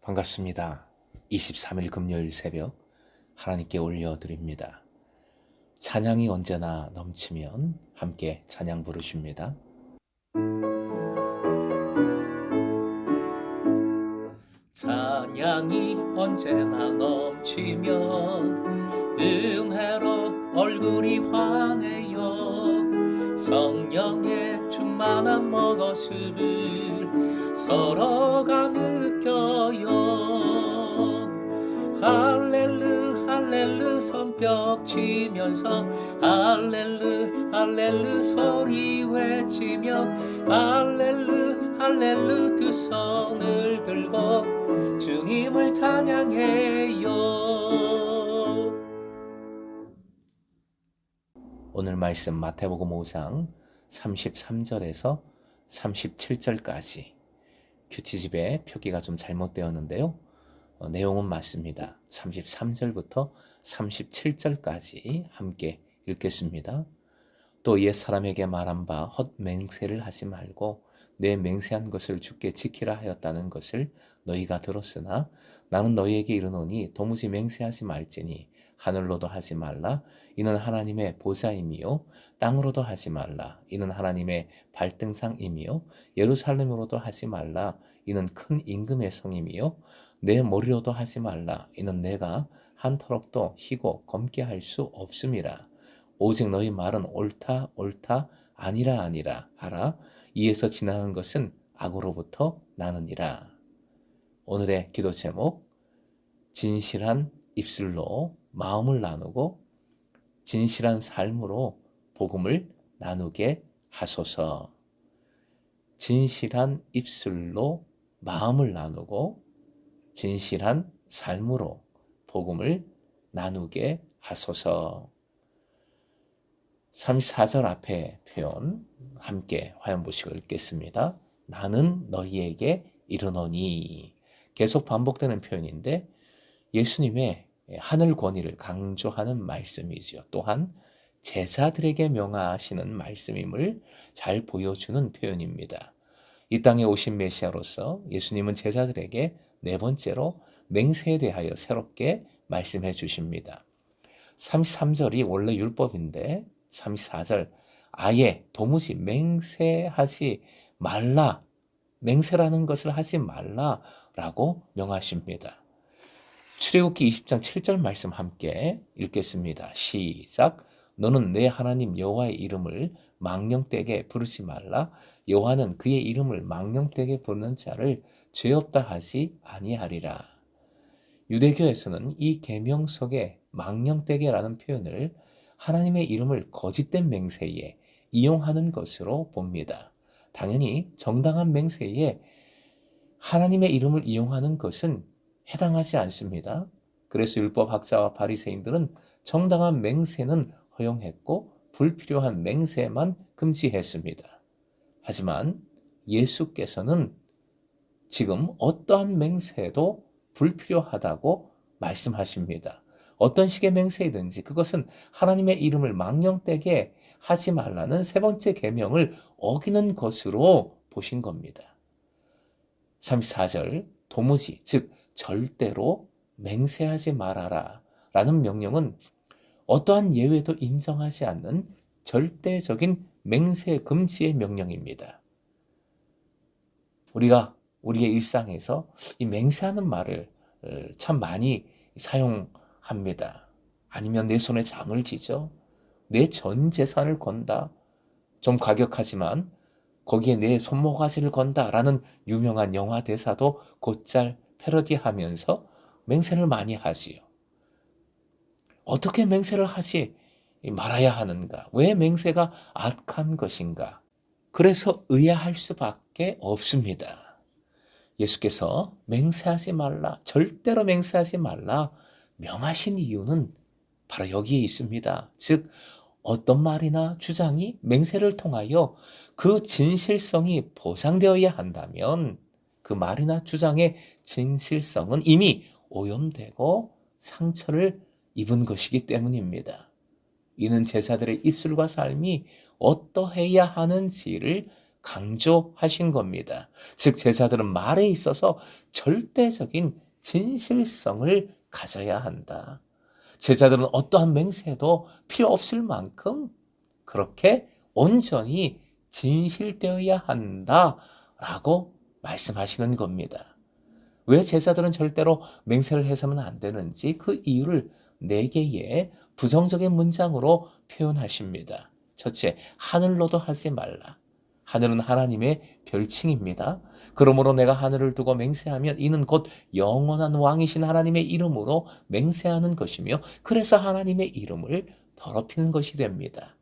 반갑습니다. 23일 금요일 새벽 하나님께 올려드립니다. 찬양이 언제나 넘치면 함께 찬양 부르십니다. 찬양이 언제나 넘치면 은혜로 얼굴이 환해요. 성령의 충만한 모습을 서로가 느껴요. 할렐루 할렐루 손뼉 치면서 할렐루 할렐루 소리 외치며 할렐루 할렐루 두 손을 들고 주님을 찬양해요. 오늘 말씀 마태복음 5장 33절에서 37절까지 큐티집의 표기가 좀 잘못되었는데요. 내용은 맞습니다. 33절부터 37절까지 함께 읽겠습니다. 또 옛사람에게 말한 바 헛맹세를 하지 말고 내 맹세한 것을 주께 지키라 하였다는 것을 너희가 들었으나 나는 너희에게 이르노니 도무지 맹세하지 말지니 하늘로도 하지 말라 이는 하나님의 보좌임이요 땅으로도 하지 말라 이는 하나님의 발등상임이요 예루살렘으로도 하지 말라 이는 큰 임금의 성임이요 내 머리로도 하지 말라 이는 내가 한터럭도 희고 검게 할 수 없음이라. 오직 너희 말은 옳다 옳다 아니라 아니라 하라. 이에서 지나는 것은 악으로부터 나느니라. 오늘의 기도 제목, 진실한 입술로 마음을 나누고 진실한 삶으로 복음을 나누게 하소서. 진실한 입술로 마음을 나누고 진실한 삶으로 복음을 나누게 하소서. 34절 앞에 표현 함께 화염보시고 읽겠습니다. 나는 너희에게 이르노니. 계속 반복되는 표현인데 예수님의 하늘 권위를 강조하는 말씀이죠. 또한 제자들에게 명하시는 말씀임을 잘 보여주는 표현입니다. 이 땅에 오신 메시아로서 예수님은 제자들에게 네 번째로 맹세에 대하여 새롭게 말씀해 주십니다. 33절이 원래 율법인데 34절 아예 도무지 맹세하지 말라, 맹세라는 것을 하지 말라라고 명하십니다. 출애굽기 20장 7절 말씀 함께 읽겠습니다. 시작. 너는 내 하나님 여호와의 이름을 망령되게 부르지 말라. 여호와는 그의 이름을 망령되게 부르는 자를 죄 없다 하지 아니하리라. 유대교에서는 이 계명 속에 망령되게라는 표현을 하나님의 이름을 거짓된 맹세에 이용하는 것으로 봅니다. 당연히 정당한 맹세에 하나님의 이름을 이용하는 것은 해당하지 않습니다. 그래서 율법학자와 바리새인들은 정당한 맹세는 허용했고 불필요한 맹세만 금지했습니다. 하지만 예수께서는 지금 어떠한 맹세도 불필요하다고 말씀하십니다. 어떤 식의 맹세이든지 그것은 하나님의 이름을 망령되게 하지 말라는 세 번째 계명을 어기는 것으로 보신 겁니다. 34절 도무지 즉 절대로 맹세하지 말아라 라는 명령은 어떠한 예외도 인정하지 않는 절대적인 맹세 금지의 명령입니다. 우리가 우리의 일상에서 이 맹세하는 말을 참 많이 사용합니다. 아니면 내 손에 장을 지죠. 내 전 재산을 건다. 좀 과격하지만 거기에 내 손모가지를 건다라는 유명한 영화 대사도 곧잘 패러디하면서 맹세를 많이 하지요. 어떻게 맹세를 하지 말아야 하는가? 왜 맹세가 악한 것인가? 그래서 의아할 수밖에 없습니다. 예수께서 맹세하지 말라, 절대로 맹세하지 말라 명하신 이유는 바로 여기에 있습니다. 즉 어떤 말이나 주장이 맹세를 통하여 그 진실성이 보장되어야 한다면 그 말이나 주장의 진실성은 이미 오염되고 상처를 입은 것이기 때문입니다. 이는 제자들의 입술과 삶이 어떠해야 하는지를 강조하신 겁니다. 즉 제자들은 말에 있어서 절대적인 진실성을 가져야 한다. 제자들은 어떠한 맹세도 필요 없을 만큼 그렇게 온전히 진실되어야 한다라고 말씀하시는 겁니다. 왜 제자들은 절대로 맹세를 해서는 안 되는지 그 이유를 4개의 부정적인 문장으로 표현하십니다. 첫째, 하늘로도 하지 말라. 하늘은 하나님의 별칭입니다. 그러므로 내가 하늘을 두고 맹세하면 이는 곧 영원한 왕이신 하나님의 이름으로 맹세하는 것이며 그래서 하나님의 이름을 더럽히는 것이 됩니다.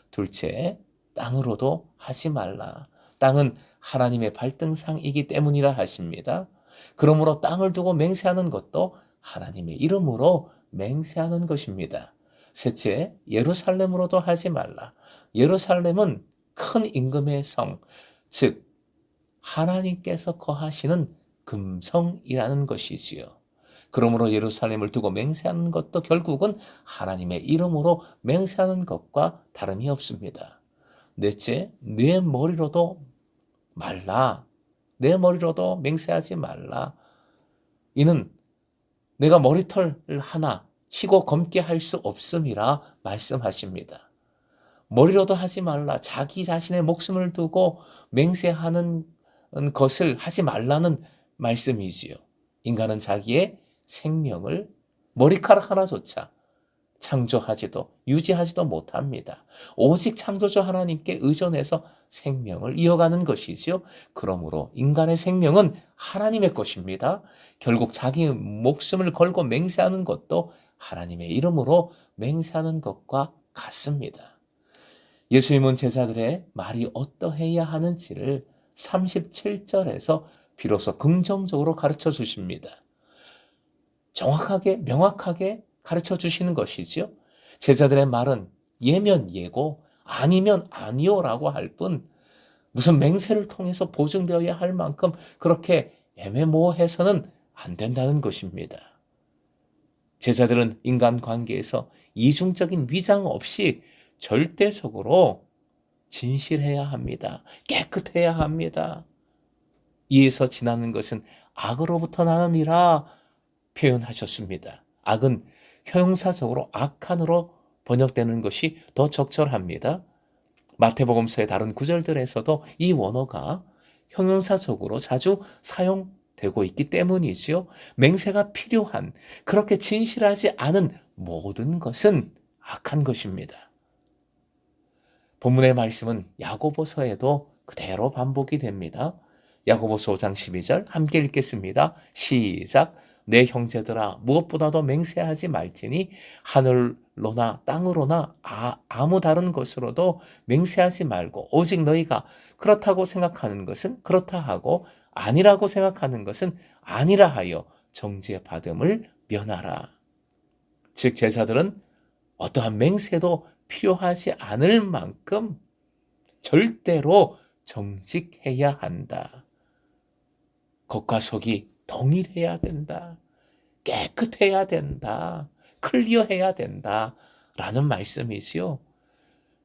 둘째, 땅으로도 하지 말라. 땅은 하나님의 발등상이기 때문이라 하십니다. 그러므로 땅을 두고 맹세하는 것도 하나님의 이름으로 맹세하는 것입니다. 셋째, 예루살렘으로도 하지 말라. 예루살렘은 큰 임금의 성, 즉 하나님께서 거하시는 금성이라는 것이지요. 그러므로 예루살렘을 두고 맹세하는 것도 결국은 하나님의 이름으로 맹세하는 것과 다름이 없습니다. 넷째, 내 머리로도 말라. 내 머리로도 맹세하지 말라. 이는 내가 머리털 하나 희고 검게 할 수 없음이라 말씀하십니다. 머리로도 하지 말라. 자기 자신의 목숨을 두고 맹세하는 것을 하지 말라는 말씀이지요. 인간은 자기의 생명을 머리카락 하나조차 창조하지도 유지하지도 못합니다. 오직 창조주 하나님께 의존해서 생명을 이어가는 것이지요. 그러므로 인간의 생명은 하나님의 것입니다. 결국 자기 목숨을 걸고 맹세하는 것도 하나님의 이름으로 맹세하는 것과 같습니다. 예수님은 제자들의 말이 어떠해야 하는지를 37절에서 비로소 긍정적으로 가르쳐 주십니다. 정확하게 명확하게 가르쳐 주시는 것이지요. 제자들의 말은 예면 예고 아니면 아니오라고 할 뿐 무슨 맹세를 통해서 보증되어야 할 만큼 그렇게 애매모호해서는 안 된다는 것입니다. 제자들은 인간관계에서 이중적인 위장 없이 절대적으로 진실해야 합니다. 깨끗해야 합니다. 이에서 지나는 것은 악으로부터 나느니라 표현하셨습니다. 악은 형용사적으로 악한으로 번역되는 것이 더 적절합니다. 마태복음서의 다른 구절들에서도 이 원어가 형용사적으로 자주 사용되고 있기 때문이지요. 맹세가 필요한, 그렇게 진실하지 않은 모든 것은 악한 것입니다. 본문의 말씀은 야고보서에도 그대로 반복이 됩니다. 야고보서 5장 12절 함께 읽겠습니다. 시작. 내 형제들아 무엇보다도 맹세하지 말지니 하늘로나 땅으로나 아무 다른 것으로도 맹세하지 말고 오직 너희가 그렇다고 생각하는 것은 그렇다 하고 아니라고 생각하는 것은 아니라 하여 정죄받음을 면하라. 즉 제자들은 어떠한 맹세도 필요하지 않을 만큼 절대로 정직해야 한다. 겉과 속이 동일해야 된다. 깨끗해야 된다. 클리어해야 된다. 라는 말씀이지요.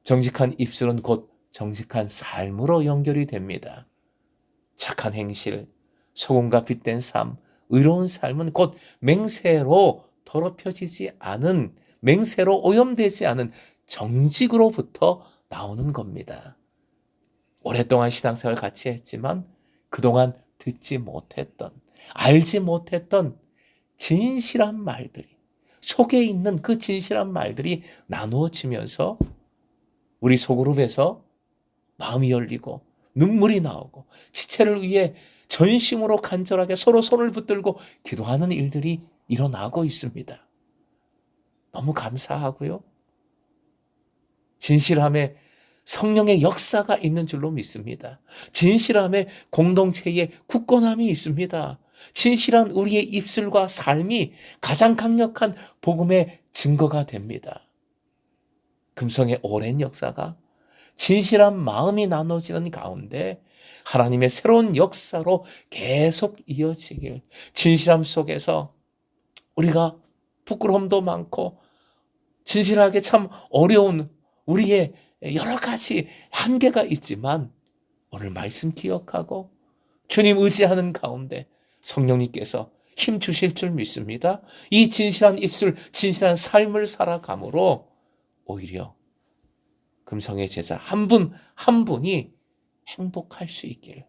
정직한 입술은 곧 정직한 삶으로 연결이 됩니다. 착한 행실, 소금과 빛된 삶, 의로운 삶은 곧 맹세로 더럽혀지지 않은, 맹세로 오염되지 않은 정직으로부터 나오는 겁니다. 오랫동안 신앙생활을 같이 했지만 그동안 듣지 못했던, 알지 못했던 진실한 말들이, 속에 있는 그 진실한 말들이 나누어지면서 우리 소그룹에서 마음이 열리고 눈물이 나오고 지체를 위해 전심으로 간절하게 서로 손을 붙들고 기도하는 일들이 일어나고 있습니다. 너무 감사하고요. 진실함에 성령의 역사가 있는 줄로 믿습니다. 진실함에 공동체의 굳건함이 있습니다. 진실한 우리의 입술과 삶이 가장 강력한 복음의 증거가 됩니다. 금성의 오랜 역사가 진실한 마음이 나눠지는 가운데 하나님의 새로운 역사로 계속 이어지길, 진실함 속에서 우리가 부끄러움도 많고 진실하게 참 어려운 우리의 여러 가지 한계가 있지만 오늘 말씀 기억하고 주님 의지하는 가운데 성령님께서 힘 주실 줄 믿습니다. 이 진실한 입술, 진실한 삶을 살아감으로 오히려 금성의 제자 한 분 한 분이 행복할 수 있기를,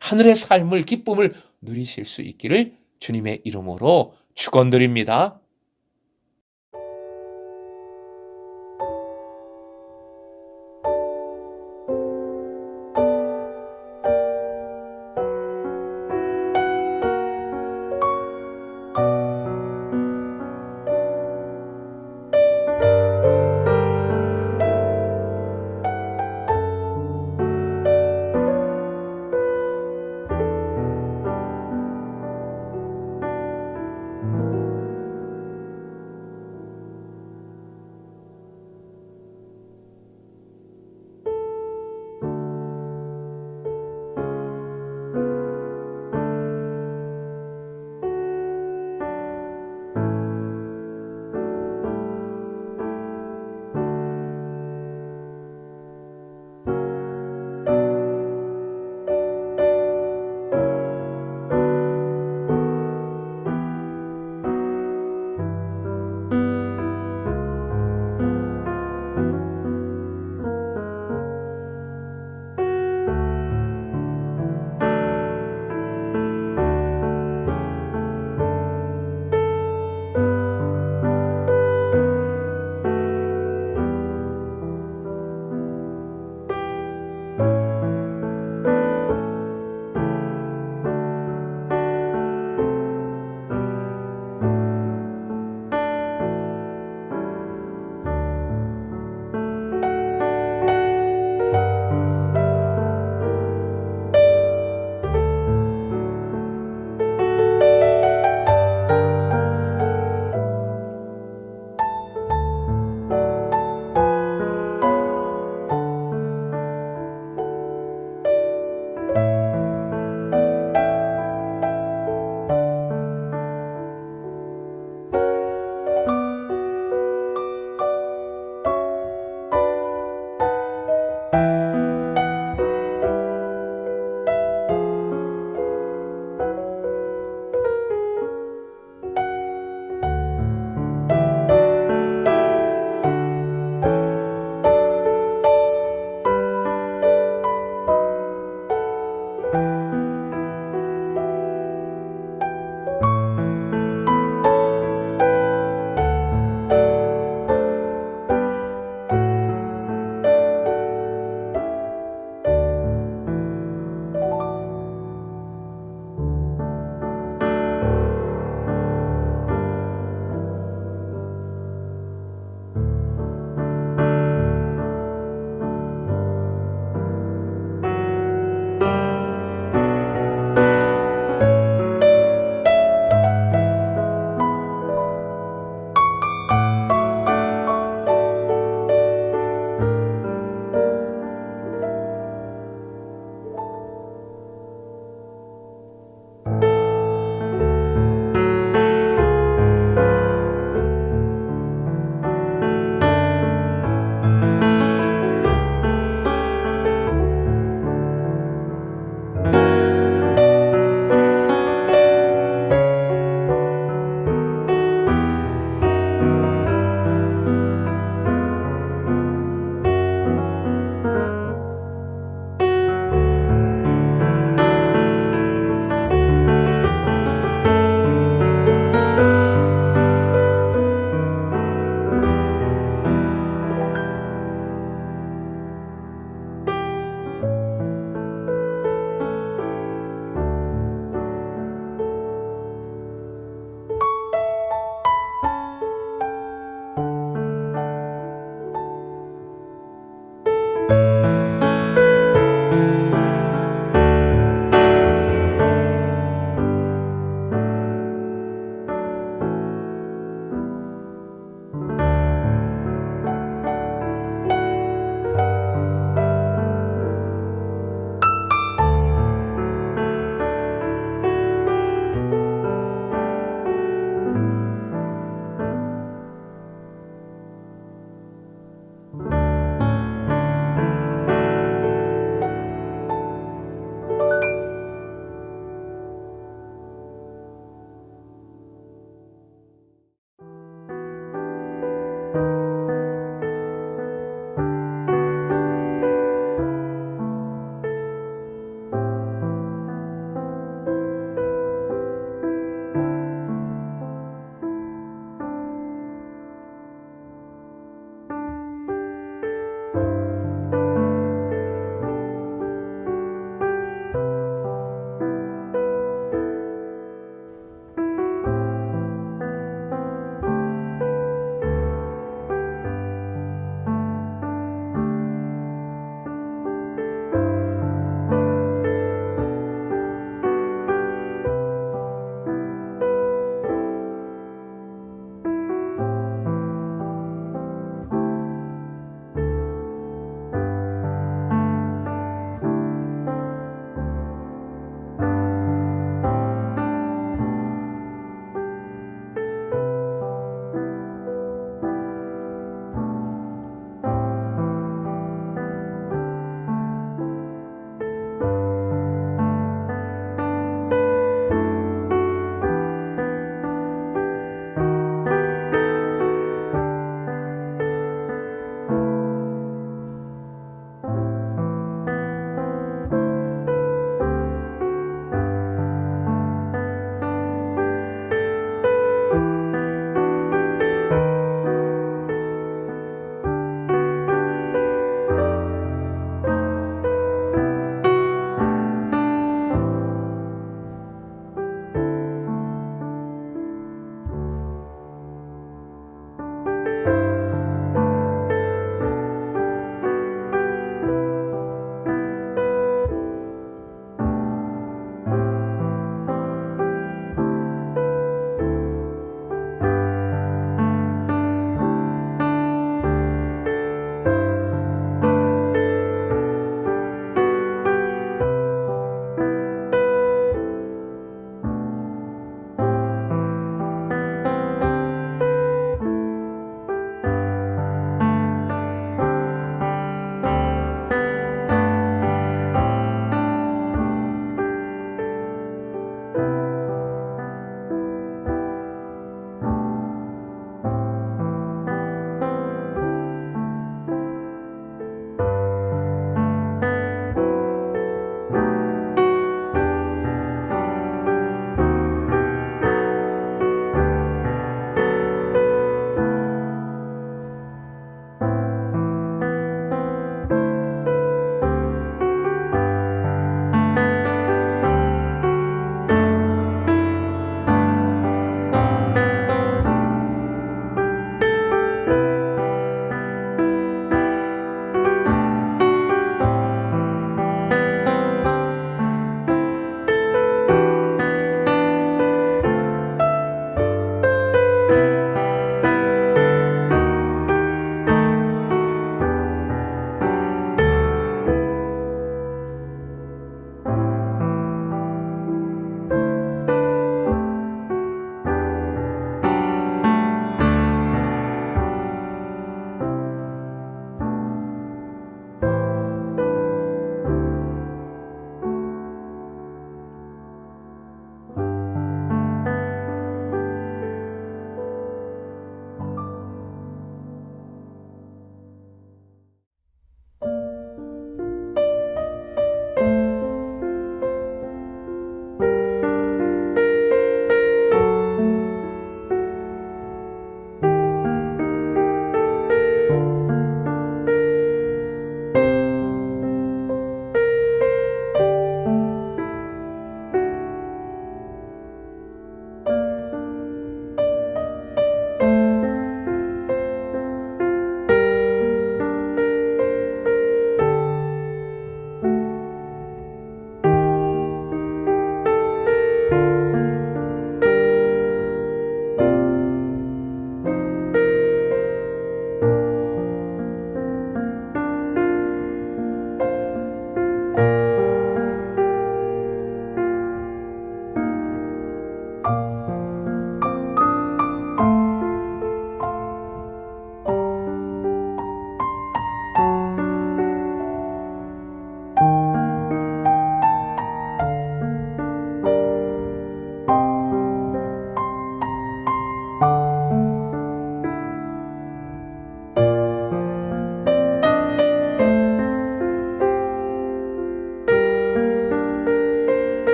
하늘의 삶을, 기쁨을 누리실 수 있기를 주님의 이름으로 축원드립니다.